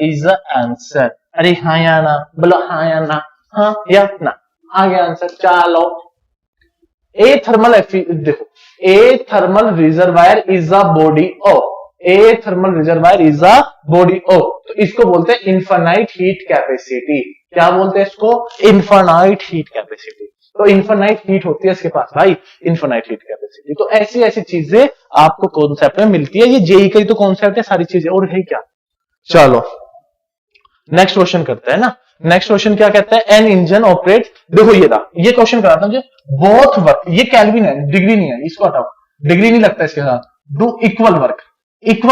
अरे हाँ या ना, बोलो हाँ या ना, हाँ या ना, आ गया आंसर। चलो a thermal reservoir is a body of, a thermal reservoir is a body of, तो इसको बोलते हैं इनफाइनाइट हीट कैपेसिटी, क्या बोलते हैं इसको, इनफाइनाइट हीट कैपेसिटी, तो इनफाइनाइट हीट होती है इसके पास भाई, इनफाइनाइट हीट कैपेसिटी, तो ऐसी ऐसी चीजें आपको कॉन्सेप्ट में मिलती है, ये जेई का ही तो कॉन्सेप्ट है सारी चीजें, और है क्या। चलो नेक्स्ट क्वेश्चन करते हैं ना, नेक्स्ट क्वेश्चन क्या कहता है, एन इंजन ऑपरेट, देखो ये था, ये क्वेश्चन कराता हूं, बोथ वर्क, ये केल्विन है डिग्री नहीं है, इसको हटाओ, डिग्री नहीं लगता इसके साथ, डू इक्वल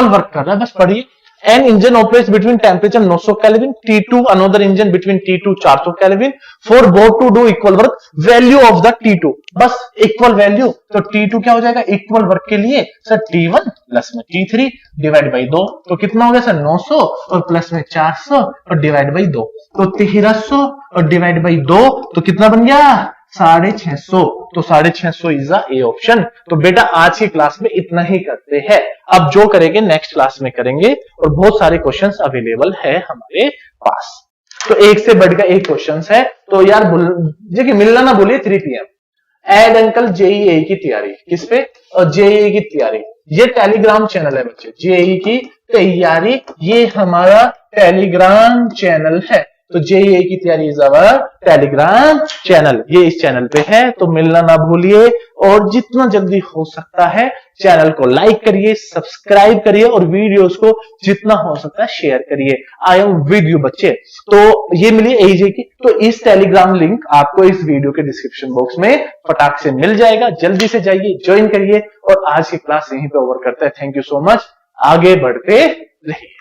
वर्क कर रहा है, बस पढ़िए, an engine operates between temperature 900 kelvin, T2 another engine between T2 400 kelvin, for both to do equal work, value of the T2, बस इक्वल वैल्यू, तो T2 क्या हो जाएगा इक्वल वर्क के लिए सर T1 प्लस में T3 डिवाइड बाई 2, तो कितना हो गया सर 900 और प्लस में 400 और डिवाइड बाई 2, तो 1300 और डिवाइड बाई 2, तो कितना बन गया 650, तो 650 इज द ए ऑप्शन। तो बेटा आज की क्लास में इतना ही करते हैं, अब जो करेंगे नेक्स्ट क्लास में करेंगे, और बहुत सारे क्वेश्चंस अवेलेबल है हमारे पास, तो एक से बढ़कर एक क्वेश्चंस है, तो यार देखिए मिलना ना बोलिए 3 PM, एड अंकल जेईई की तैयारी किस पे, और जेईई की तैयारी, ये टेलीग्राम चैनल है बच्चे, जेईई की तैयारी ये हमारा टेलीग्राम चैनल है, तो जेईई की तैयारी इज अवर टेलीग्राम चैनल, ये इस चैनल पे है, तो मिलना ना भूलिए, और जितना जल्दी हो सकता है चैनल को लाइक करिए, सब्सक्राइब करिए, और वीडियोस को जितना हो सकता है शेयर करिए। आई एम विद यू बच्चे, तो ये मिली एजे की, तो इस टेलीग्राम लिंक आपको इस वीडियो के डिस्क्रिप्शन बॉक्स में फटाक से मिल जाएगा, जल्दी से जाइए ज्वाइन करिए, और आज की क्लास यहीं पे ओवर करता है। थैंक यू सो मच, आगे बढ़ते रहिए।